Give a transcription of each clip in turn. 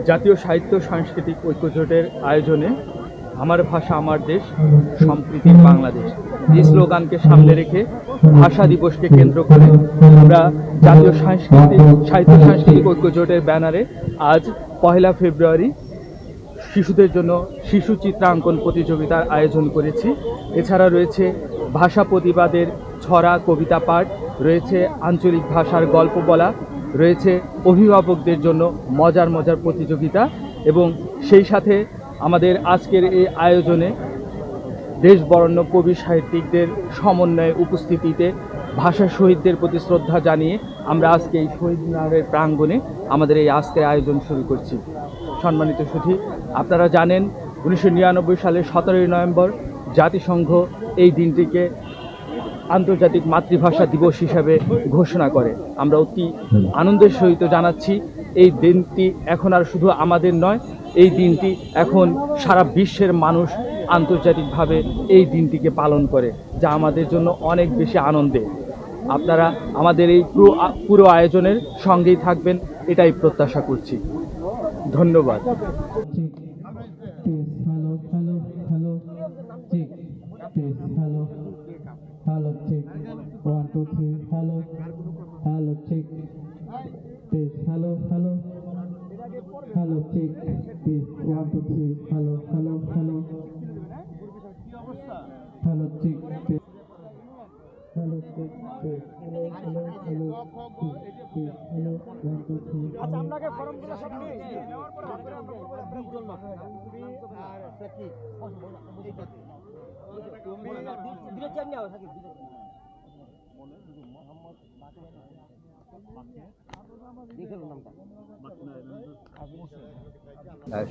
জাতীয় সাহিত্য সাংস্কৃতিক ঐক্যজোটের আয়োজনে আমার ভাষা আমার দেশ, সম্প্রীতির বাংলাদেশ এই স্লোগানকে সামনে রেখে ভাষা দিবসকে কেন্দ্র করে আমরা জাতীয় সাহিত্য সাংস্কৃতিক ঐক্যজোটের ব্যানারে আজ 1 ফেব্রুয়ারি শিশুদের জন্য শিশু চিত্রাঙ্কন প্রতিযোগিতার আয়োজন করেছি। এছাড়া রয়েছে ভাষা প্রতিবাদের ছড়া কবিতা পাঠ, রয়েছে আঞ্চলিক ভাষার গল্প বলা, রয়েছে অভিভাবকদের জন্য মজার প্রতিযোগিতা এবং সেই সাথে আমাদের আজকের এই আয়োজনে দেশ বরেণ্য কবি সাহিত্যিকদের সমন্বয়ে উপস্থিতিতে ভাষা শহীদদের প্রতি শ্রদ্ধা জানিয়ে আমরা আজকে এই শহীদ মিনারের প্রাঙ্গণে আমাদের এই আজকের আয়োজন শুরু করছি। সম্মানিত সুধী, আপনারা জানেন 1999 সালের 17 নভেম্বর জাতিসংঘ এই দিনটিকে আন্তর্জাতিক মাতৃভাষা দিবস হিসাবে ঘোষণা করে। আমরা অতি আনন্দের সহিত জানাচ্ছি এই দিনটি এখন আর শুধু আমাদের নয়, এই দিনটি এখন সারা বিশ্বের মানুষ আন্তর্জাতিকভাবে এই দিনটিকে পালন করে, যা আমাদের জন্য অনেক বেশি আনন্দের। আপনারা আমাদের এই পুরো আয়োজনের সঙ্গেই থাকবেন এটাই প্রত্যাশা করছি। ধন্যবাদ। Hello, check. 1, 2, 3. Hello. Hello, check. This. Hello. Hello, check. This. 1, 2, 3. Hello. Hello, check. This. Hello, check. This. Hello. This. Hello. 1, 2, 3. আচ্ছা, আপনাকে ফর্মগুলো সব নিয়ে নেওয়ার পরে আমরা করব 20 জন মাত্র আর সেটি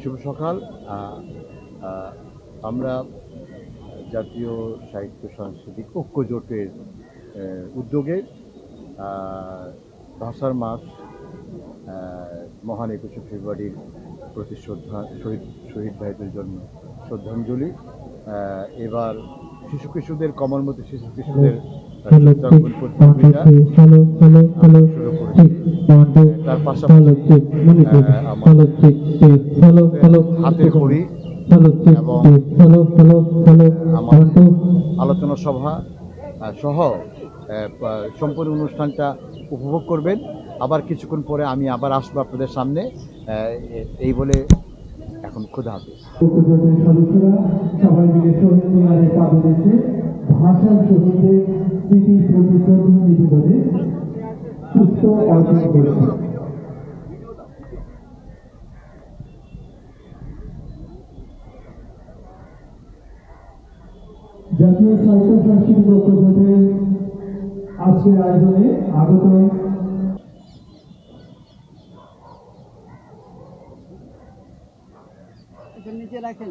শুভ সকাল। আমরা জাতীয় সাহিত্য সাংস্কৃতিক ঐক্যজোটের উদ্যোগে ভাষার মাস মহান 21শে ফেব্রুয়ারির প্রতি শহীদ ভাইদের জন্য শ্রদ্ধাঞ্জলি। এবার শিশু কিশোরদের কমলমতি শিশু কিশোরদের চিত্রাঙ্কন প্রতিযোগিতা শুরু করেছি। তার পাশাপাশি হাতে খড়ি এবং আমার আলোচনা সভা সহ সম্পূর্ণ অনুষ্ঠানটা উপভোগ করবেন। আবার কিছুক্ষণ পরে আমি আবার আসবো আপনাদের সামনে। এই বলে এখন খোদা হাফেজ। সবাই মিলে শহীদ মিনারে পা দিয়েছে ভাষার শহীদের স্মৃতি প্রতি শ্রদ্ধাঞ্জলি বলে সুস্থ অর্জন করেছে। জাতীয় সাহিত্য সাংস্কৃতিক ঐক্যজোটের আজকের আয়োজনে আগত নিচে রাখেন।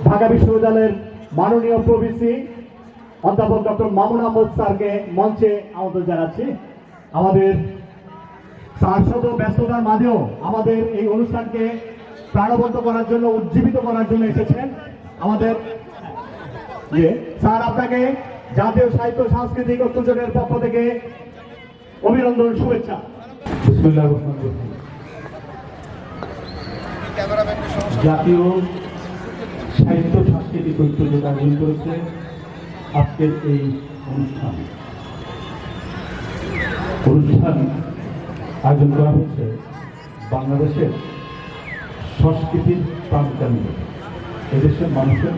ঢাকা বিশ্ববিদ্যালয়ের মাননীয় প্রভিসি অধ্যাপক ডক্টর মামুন আহমদ স্যারকে মঞ্চে আমন্ত্রণ জানাচ্ছি। আমাদের সাংসদ ব্যস্ততার মাঝেও আমাদের এই অনুষ্ঠানকে প্রাণবন্ত করার জন্য, উজ্জীবিত করার জন্য এসেছেন। আমাদের স্যার, আপনাকে জাতীয় সাহিত্য সাংস্কৃতিক ঐক্যজোটের পক্ষ থেকে অভিনন্দন, শুভেচ্ছা। জাতীয় সাহিত্য সাংস্কৃতিক ঐক্যজোট আয়োজন করেছে আজকের এই অনুষ্ঠান আয়োজন করা হচ্ছে বাংলাদেশের সংস্কৃতির প্রাণকেন্দ্র, এদেশের মানুষের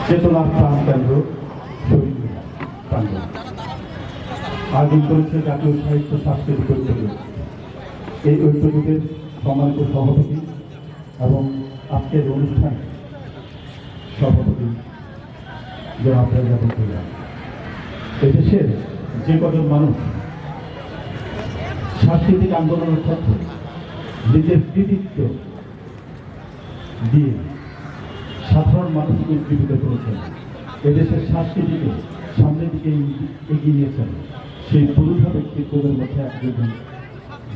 চেতনার প্রাণকেন্দ্র শহীদ মিনার প্রাঙ্গণ আয়োজন করেছে জাতীয় সাহিত্য সাংস্কৃতিক ঐক্যজোট। এই ঐক্যজোটের সম্মানিত সভাপতি এবং আজকের অনুষ্ঠান সভাপতি জনাব রেজাউল করিম, এদেশের যে কজন মানুষ সাংস্কৃতিক আন্দোলনের ক্ষেত্রে নিজের কৃতিত্ব দিয়ে সাধারণ মানুষকে উজ্জীবিত করেছেন, এদেশের সংস্কৃতিকে সামনের দিকে এগিয়ে নিয়েছেন সেই পুরুষ ব্যক্তিত্বদের মধ্যে একজন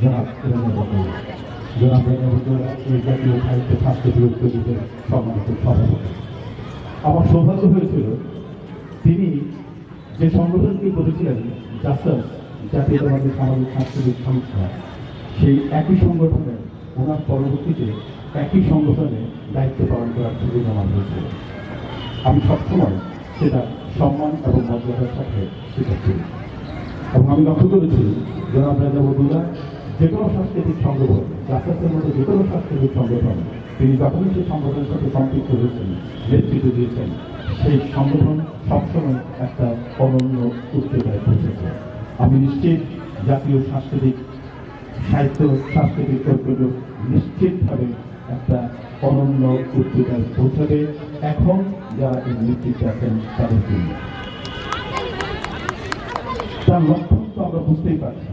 জনাব এই জাতীয় সাহিত্য সাংস্কৃতিক ঐক্যজোটের সম্মানিত সভাপতি। আমার সৌভাগ্য হয়েছিল তিনি যে সংগঠনটি করেছিলেন জাসাস, জাতীয়তাবাদী সামাজিক সাংস্কৃতিক সংস্থা, সেই একই সংগঠনে ওনার পরবর্তীতে একই সংগঠনে দায়িত্ব পালন করার সুযোগ আমার হয়েছিল। আমি সবসময় সেটা সম্মান এবং মর্যাদার সাথে স্বীকার করি এবং আমি লক্ষ্য করেছি জনাব রাজা বদুল্লাহ যে কোনো সাংস্কৃতিক সংগঠন, জাসাসের মতো যে কোনো সাংস্কৃতিক সংগঠন, তিনি যখনই সেই সংগঠনের সাথে সম্পৃক্ত হয়েছেন, নেতৃত্ব দিয়েছেন, সেই সংগঠন সবসময় একটা অনন্য উচ্চতায় পৌঁছেছে। আমি নিশ্চিত জাতীয় সাংস্কৃতিক সাহিত্য সাংস্কৃতিক ঐক্যজোট নিশ্চিতভাবে একটা অনন্য উচ্চতায় পৌঁছাবে এখন যারা এই নেতৃত্বে আছেন তাদের জন্য। তার লক্ষণ তো আমরা বুঝতেই পারছি।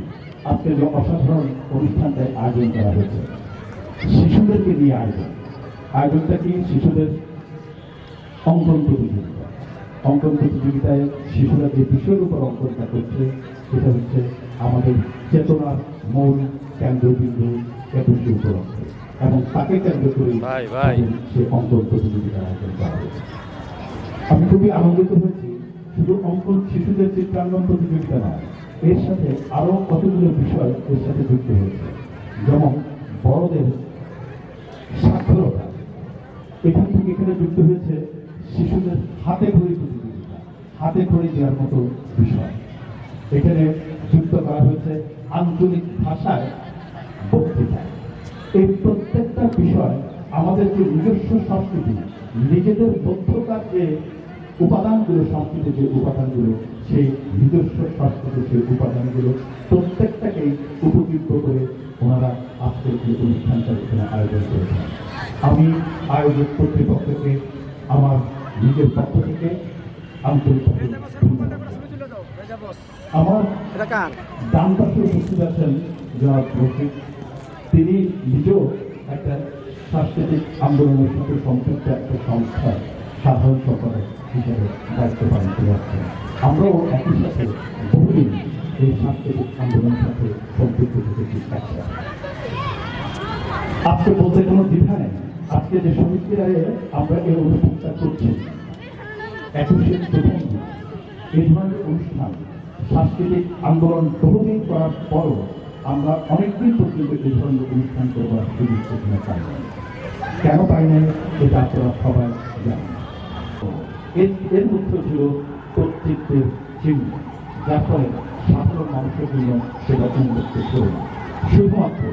আজকে যে অসাধারণ অনুষ্ঠানটায় আয়োজন করা হয়েছে, শিশুদেরকে নিয়ে আয়োজনটা কি শিশুদের অঙ্কন প্রতিযোগিতা। অঙ্কন প্রতিযোগিতায় শিশুরা যে বিষয়ের উপর অঙ্কনটা করছে সেটা হচ্ছে আমাদের চেতনার মূল কেন্দ্রবিন্দু 21শে উপলক্ষে, এবং তাকে কেন্দ্র করে সে অঙ্কন প্রতিযোগিতার আয়োজন করা হয়েছে। আমি খুবই আনন্দিত হয়েছি। শুধু অঙ্কন শিশুদের চিত্রাঙ্কন প্রতিযোগিতা নয়, এর সাথে আরো কতগুলো বিষয় এর সাথে যুক্ত হয়েছে, যেমন বড়দের সাক্ষরতা। এখান থেকে এখানে যুক্ত হয়েছে শিশুদের হাতে খড়ি প্রতিযোগিতা, হাতে খড়ি দেওয়ার মতো বিষয়। এখানে যুক্ত করা হয়েছে আঞ্চলিক ভাষায় বক্তৃতা। এই প্রত্যেকটা বিষয় আমাদের যে নিজস্ব সংস্কৃতি, নিজেদের বদ্ধতার যে উপাদানগুলো, সংস্কৃতির যে উপাদানগুলো, সেই নিজস্ব সংস্কৃতির সেই উপাদানগুলো প্রত্যেকটাকেই উপযুক্ত করে ওনারা আজকের যে অনুষ্ঠানটা এখানে আয়োজন করেছেন। আমি আয়োজক কর্তৃপক্ষকে আমার নিজের পক্ষ থেকে আন্তরিকভাবে ধন্যবাদ। আমার ডান পাশে উপস্থিত আছেন জনাব রফিক। তিনি নিজেও একটা সাংস্কৃতিক আন্দোলনের সাথে সম্পৃক্ত একটা সংস্থার সাধারণ সম্পাদক হিসেবে দায়িত্ব পালন করে আসছেন। আমরাও একই সাথে বহুদিন এই সাংস্কৃতিক আন্দোলনের সাথে সম্পৃক্ত থেকেছি একসাথে। আজকে বলতে কোনো দ্বিধা নেই। আজকে যে সমিতিরারে আমরা এই অনুষ্ঠানটা করছি, 21শে প্রথম দিন এই ধরনের অনুষ্ঠান সাংস্কৃতিক আন্দোলন বহুদিন করার পরও আমরা অনেকদিন পর্যন্ত এই ধরনের অনুষ্ঠান করবার সুযোগ সেখানে পাই না। কেন পাই নাই এটা আপনারা সবাই জানেন। এর মধ্যে ছিল কর্তৃত্বের চিহ্ন, যার ফলে সাধারণ মানুষের জন্য সেটা উন্মুক্ত ছিল না। শুধুমাত্র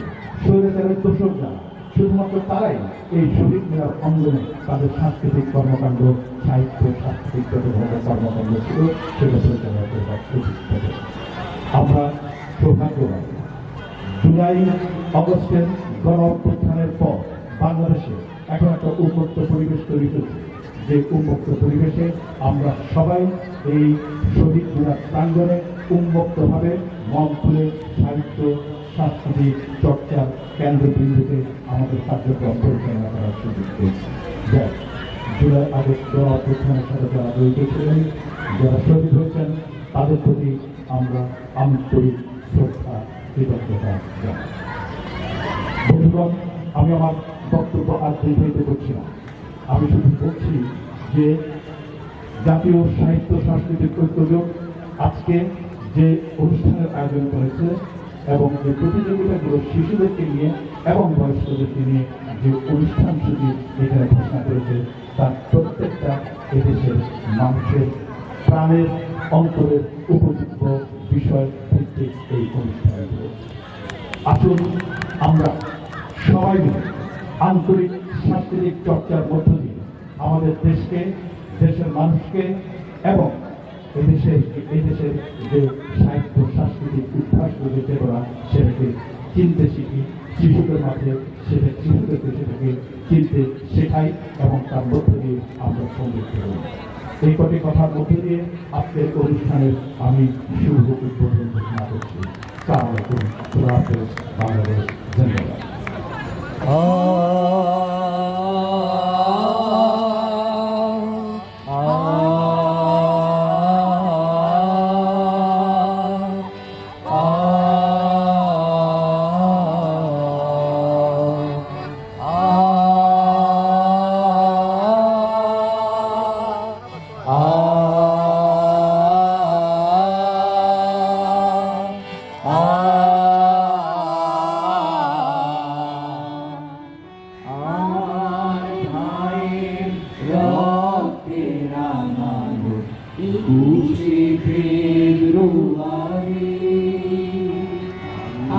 স্বৈরাচারের দোষর যারা, শুধুমাত্র তারাই এই শহীদ মিনার অঙ্গনে তাদের সাংস্কৃতিক কর্মকাণ্ড, সাহিত্য সাংস্কৃতিক যত ধরনের কর্মকাণ্ড ছিল সেটা পরিচালনা করবার সুযোগ পেত। আমরা সৌভাগ্যবান, জুলাই অগস্টের গণ অভ্যুত্থানের পর বাংলাদেশে এখন একটা উন্মুক্ত পরিবেশ তৈরি হয়েছে। যে উন্মুক্ত পরিবেশে আমরা সবাই এই শহীদ মিনার প্রাঙ্গণে উন্মুক্তভাবে মন খুলে সাহিত্য সাংস্কৃতিক চর্চার কেন্দ্রবিন্দুতে আমাদের কার্যক্রম পরিচালনা করার সুযোগ পেয়েছি। জুলাই আগস্ট গণ অভ্যুত্থানের সাথে যারা জড়িত ছিলেন, যারা শহীদ হয়েছেন, তাদের প্রতি আমরা আন্তরিক শ্রদ্ধা কৃতজ্ঞতা জানাই। বন্ধুগণ, আমি আমার বক্তব্য আর দীর্ঘায়িত করছি না। আমি শুধু বলছি যে জাতীয় সাহিত্য সাংস্কৃতিক ঐক্যজোট আজকে যে অনুষ্ঠানের আয়োজন করেছে এবং যে প্রতিযোগিতাগুলো শিশুদেরকে নিয়ে এবং বয়স্কদেরকে নিয়ে যে অনুষ্ঠান সূচি এখানে ঘোষণা করেছে, তার প্রত্যেকটা এদেশের মানুষের প্রাণের অন্তরের উপযুক্ত বিষয় ভিত্তিক এই অনুষ্ঠানগুলো। আসুন আমরা সবাই মিলে আন্তরিক সাংস্কৃতিক চর্চার মধ্য দিয়ে আমাদের দেশকে, দেশের মানুষকে এবং এই দেশের যে সাহিত্য সাংস্কৃতিক উদ্ভাসগুলো চেতনা সেটাকে চিনতে শিখি, শিশুদের মাঝে শিশুদেরকে সেটাকে চিনতে শেখাই এবং তার মধ্য দিয়ে আমরা সমৃদ্ধ হই। এই কটি কথার মধ্য দিয়ে আজকের অনুষ্ঠানের আমি শুভ উদ্বোধন ঘোষণা করছি। আসসালামু আলাইকুম, খোদা হাফেজ, বাংলাদেশ জিন্দাবাদ। একুশে ফেব্রুয়ারি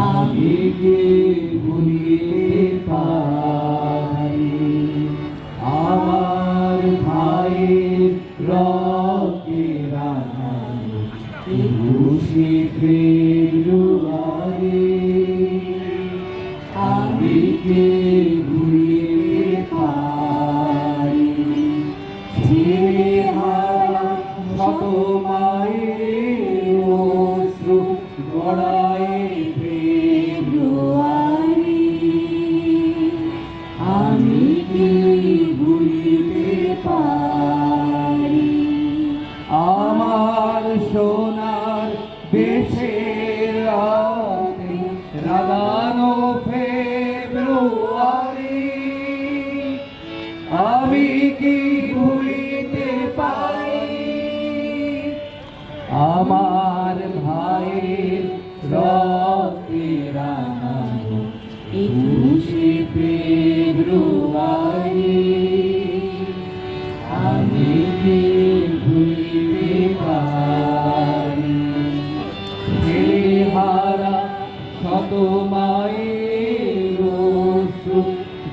আমি কে ভুলিতে পারি আমার ভাইয়ের রক্তে রাঙানো একুশে ফেব্রুয়ারি আমি কে ভুলিতে পারি ছেড়ে হারা শত মায়ের অশ্রু গড়ায় ফেব্রুয়ারি আমি কি ভুলিতে পারি আমার সোনার দেশের রাতে রাগানো ফেব্রুয়ারি আমি কি ভুলিতে পারি আমার ভাইয়ের রক্তে রাঙানো একুশে ফেব্রুয়ারি আমি কি ভুলিতে পারি ছেলে হারা শত মায়ের অশ্রু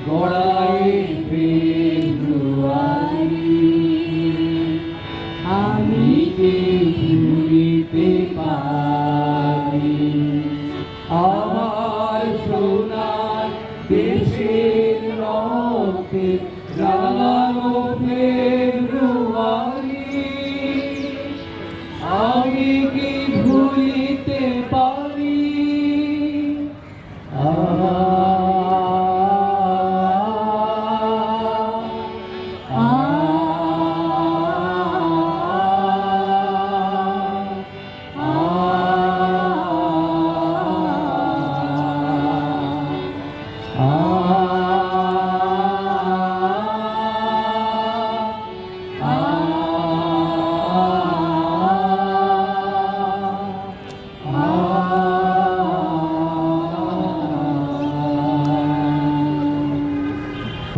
গড়ায় ফেব্রুয়ারি আমি কি ভুলিতে পারি আমার সোনার দেশের রক্তে রাঙানো ফেব্রুয়ারি আমি কি ভুলিতে পারি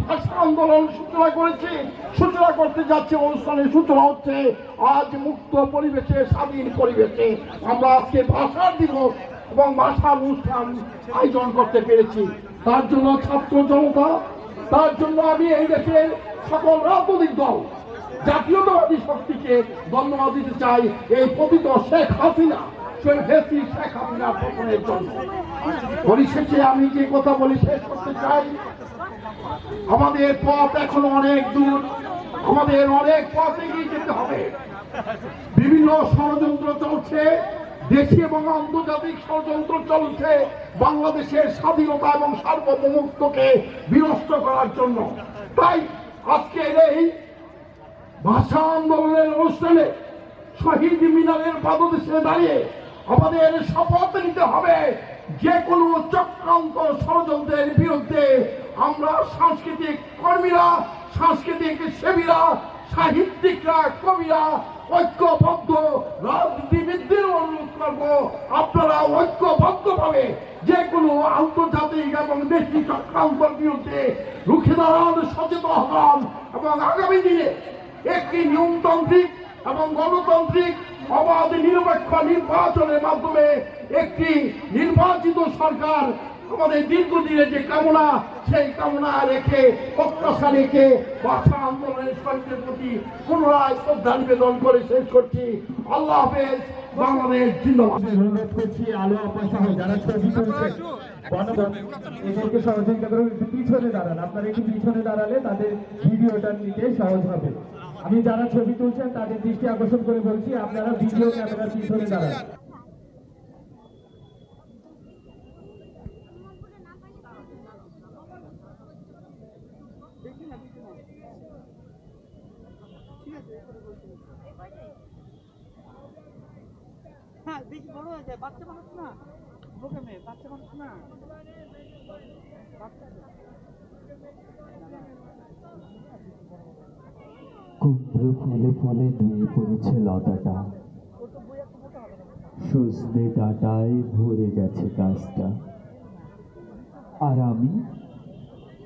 ভাষা আন্দোলন সূচনা করেছে, সূচনা করতে যাচ্ছে, অনুষ্ঠানের সূচনা হচ্ছে আজ মুক্ত পরিবেশে, স্বাধীন পরিবেশে আমরা আজকে ভাষার দিবস এবং ভাষার অনুষ্ঠান আয়োজন করতে পেরেছি। তার জন্য ছাত্র জনতা, তার জন্য আমি এই দেশের সকল রাজনৈতিক দল, জাতীয়তাবাদী শক্তিকে ধন্যবাদ দিতে চাই এই পতিত শেখ হাসিনা, শেখ হাসিনার পতনের জন্য। পরিশেষে আমি যে কথা বলি শেষ করতে চাই, আমাদের পথ এখনো অনেক দূর, আমাদের অনেক পথ এগিয়ে যেতে হবে। বিভিন্ন ষড়যন্ত্র চলছে, দেশি এবং আন্তর্জাতিক ষড়যন্ত্র চলছে বাংলাদেশের স্বাধীনতা এবং সার্বভৌমত্বকে বিনষ্ট করার জন্য। তাই আজকের এই ভাষা আন্দোলনের অনুষ্ঠানে শহীদ মিনারের পাদদেশে দাঁড়িয়ে আমাদের শপথ নিতে হবে যে কোনো চক্রান্ত ষড়যন্ত্রের বিরুদ্ধে আমরা সাংস্কৃতিক কর্মীরা, সাংস্কৃতিক সেবীরা, সাহিত্যিকরা, কবিরা ঐক্যবদ্ধ রাজনীতিবিদদের অনুরোধ করব আপনারা ঐক্যবদ্ধভাবে যে কোনো আন্তর্জাতিক এবং দেশি চক্রান্তের বিরুদ্ধে রুখে দাঁড়ান, সচেতন হন এবং আগামী দিনে একটি নিয়মতান্ত্রিক এবং গণতান্ত্রিক অবাধ নিরপেক্ষ নির্বাচনের মাধ্যমে একটি নির্বাচিত সরকার আমাদের দীর্ঘদিনের যে কামনা, সেই কামনা রেখে, প্রত্যাশা রেখে ভাষা আন্দোলনের শহীদের প্রতি পুনরায় শ্রদ্ধা নিবেদন করে শেষ করছি। আল্লাহ হাফেজ। বাংলাদেশ জিন্দাবাদ। অনুরোধ করছি আলো আপা সহ যারা ছবি তুলছেন এদেরকে সহযোগিতা করে একটু পিছনে দাঁড়ান। আপনারা একটু পিছনে দাঁড়ালে তাদের ভিডিওটা নিতে সহজ হবে। আমি যারা ছবি তুলছেন তাদের দৃষ্টি আকর্ষণ করে বলছি আপনারা ভিডিও ক্যামেরার পিছনে দাঁড়ান। হ্যাঁ, বেশি বড় হয়ে যায়, বাচ্চা মানুষ না, বুকে মেয়ে বাচ্চা মানুষ না। কুমড়ো ফলে ফলে নুয়ে পড়েছে লতাটা, সজনে ডাঁটায় ভরে গেছে গাছটা, আর আমি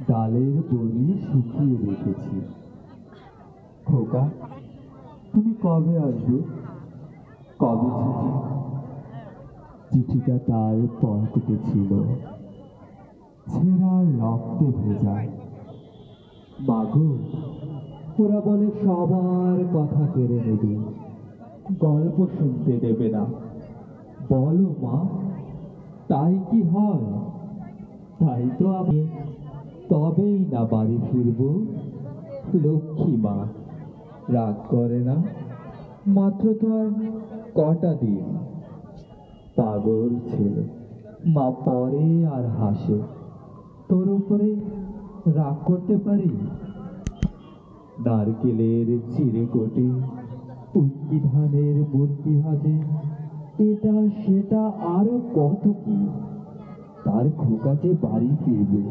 ডালের বড়ি শুকিয়ে রেখেছি। খোকা, তুমি কবে আসবে? কবে চিঠি? চিঠিটা তার পকেটে ছিল, ছেঁড়া রক্তে ভেজা। মাগো, ওরা বলে সবার কথা কেড়ে নেবে, গল্প শুনতে দেবে না। বলো মা, তাই কি হয়? তাই তো আমি তবেই না বাড়ি ফিরব। লক্ষ্মী মা রাগ করে না, মাত্র তো আর কটা দিন। পাগল ছেলে, মা পরে আর হাসে। তোর উপরে রাগ করতে পারি? নারকেলের চিড়ে কোটে, উটকি ধানের মুরগি ভাজে, এটা সেটা আরো কত কি। তার খোকাতে বাড়ি ফিরবে,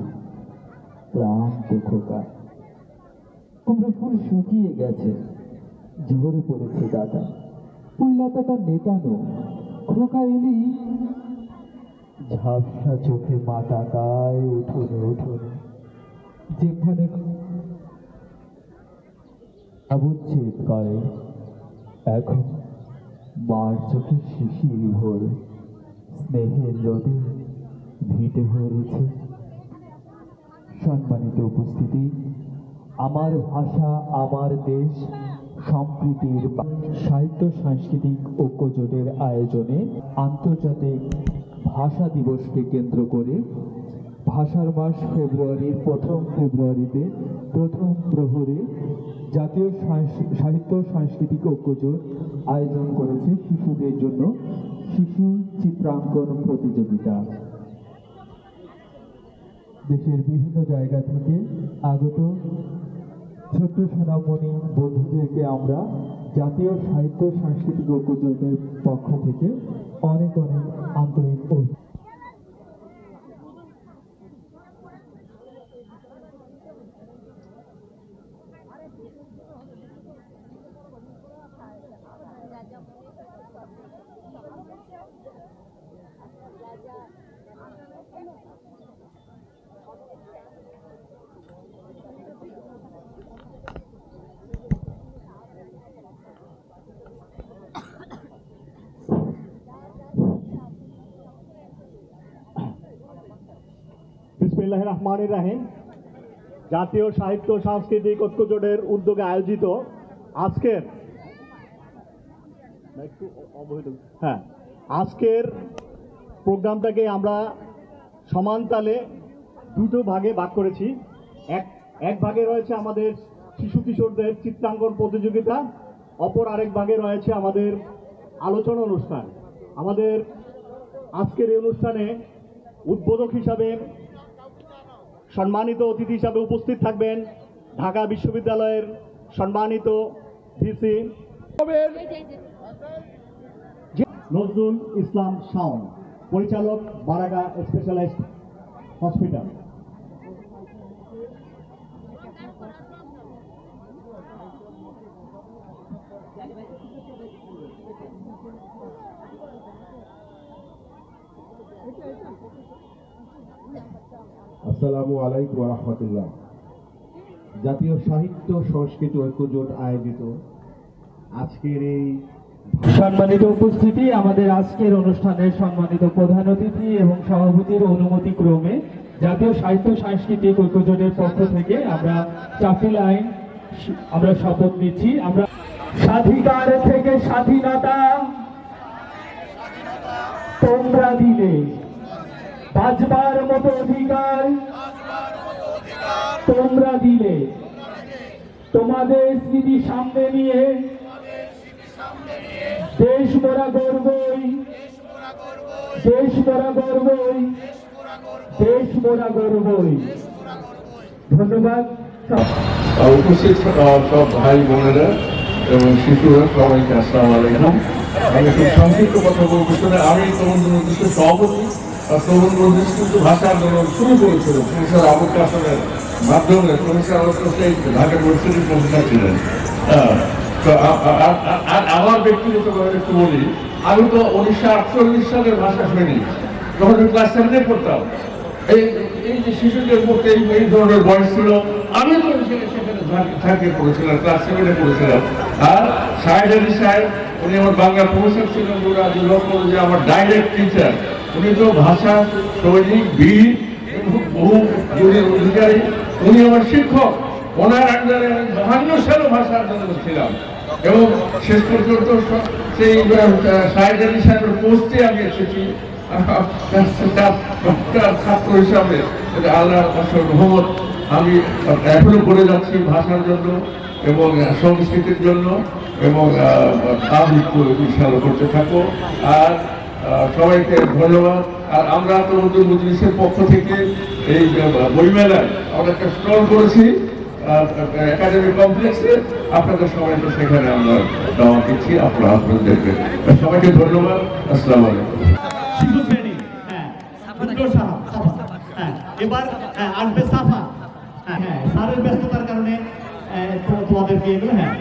ক্লান্ত খোকা। কুমড়ো ফুল শুকিয়ে গেছে, ঝরে পড়েছে ডাটা, ওই লতাটা নেতানো। খোকা এলি ঝাপসা চোখে মা তাকায় উঠোনে উঠোনে, যেখানে অবচ্ছেদ করে। এখন মার চোখে শিশির ভোর, স্নেহের রোদে ভিটে হয়েছে। সম্মানিত উপস্থিতি, আমার ভাষা আমার দেশ সম্প্রীতির সাহিত্য সাংস্কৃতিক ঐক্যজোটের আয়োজনে আন্তর্জাতিক ভাষা দিবসকে কেন্দ্র করে ভাষার মাস ফেব্রুয়ারির প্রথম ফেব্রুয়ারিতে প্রথম প্রহরে জাতীয় সাহিত্য সাংস্কৃতিক ঐক্যজোট আয়োজন করেছে শিশুদের জন্য শিশু চিত্রাঙ্কন প্রতিযোগিতা। দেশের বিভিন্ন জায়গা থেকে আগত ছোট্ট সোনামণি বন্ধুদেরকে আমরা জাতীয় সাহিত্য সাংস্কৃতিক ঐক্যজোটের পক্ষ থেকে অনেক অনেক আন্তরিক বিসমিল্লাহির রহমানির রহিম। জাতীয় সাহিত্য সাংস্কৃতিক ঐক্যজোটের উদ্যোগে আয়োজিত আজকের প্রোগ্রামটাকে আমরা সমান তালে দুটো ভাগে ভাগ করেছি। এক ভাগে রয়েছে আমাদের শিশু কিশোরদের চিত্রাঙ্কন প্রতিযোগিতা, অপর আরেক ভাগে রয়েছে আমাদের আলোচনা অনুষ্ঠান। আমাদের আজকের এই অনুষ্ঠানে উদ্বোধক হিসাবে সম্মানিত অতিথি হিসাবে উপস্থিত থাকবেন ঢাকা বিশ্ববিদ্যালয়ের সম্মানিত ভিসি নজরুল ইসলাম শাওন, পরিচালক বারাকা স্পেশালাইজড হসপিটাল। আসসালামু আলাইকুম ওয়া রাহমাতুল্লাহ। জাতীয় সাহিত্য সংস্কৃতি ঐক্যজোট আয়োজিত আজকের এই সম্মানিত উপস্থিতি, আমাদের আজকের অনুষ্ঠানের সম্মানিত প্রধান অতিথি এবং সভাপতির অনুমতি ক্রমে জাতীয় সাহিত্য সাংস্কৃতিক ঐক্যজোটের পক্ষ থেকে আমরা চাপিল আইন আমরা শপথ নিচ্ছি। আমরা স্বাধিকার থেকে স্বাধীনতা তোমরা দিলে, বাঁচবার মতো অধিকার তোমরা দিলে, তোমাদের স্মৃতি সামনে নিয়ে দেশ মোরা গর্বই, দেশ মোরা গর্বই, দেশ মোরা গর্বই। ধন্যবাদ। উপস্থিত সব ভাই বোনেরা এবং শিশুরা সবাইকে আসসালামু আলাইকুম। আমি খুব সংক্ষিপ্ত কথা বলবো। আমি তরুণ নির্দিষ্ট সভাপতি, তরুণ নির্দিষ্ট ভাষা আন্দোলন শুরু করেছিল প্রফেসর আবুল কাসেমের মাধ্যমে। প্রফেসর আবুল কাসেম ঢাকা ইউনিভার্সিটির প্রফেসর ছিলেন। তো আমার ব্যক্তিগতভাবে একটু বলি, আমি তো 1948 সালের ভাষা সৈনিক। যখন ক্লাস 7-এ পড়তাম, এই যে শিশুদের মধ্যে এই ধরনের বয়স ছিল, আমি তো সেখানে ঝাঁকে পড়েছিলাম, ক্লাস 7-এ পড়েছিলাম। আর শাহেদ আলী সাহেব, উনি আমার বাংলা প্রফেসর ছিলেন, যে আমার ডাইরেক্ট টিচার। উনি তো ভাষা সৈনিক, বীর, বহু গুণের অধিকারী। উনি আমার শিক্ষক। ওনার আন্ডারে আমি 52 সালে ভাষা আন্দোলনে ছিলাম এবং শেষ পর্যন্ত সেই শাহেদ আলী সাহেবের পোস্টে আমি এসেছি ছাত্র হিসাবে। আল্লাহ রহমত আমি এখনো করে যাচ্ছি ভাষার জন্য এবং সংস্কৃতির জন্য, এবং ইনশাআল্লাহ করতে থাকো। আর সবাইকে ধন্যবাদ। আর আমরা তরুণ মজলিসের পক্ষ থেকে এই বইমেলায় আমরা একটা স্টল করেছি একাডেমি কমপ্লেক্সে। আপনাদের সবাইকে সেখানে আমরা দাওয়াত দিচ্ছি, আপনারা দেখবেন। সবাইকে ধন্যবাদ। আসসালামু আলাইকুম। শিশু শ্রেণী, হ্যাঁ, উত্তর সাহা, হ্যাঁ, এবার আসবে সাফা। হ্যাঁ, স্যারের ব্যস্ততার কারণে তোমাদেরকে এগুলো, হ্যাঁ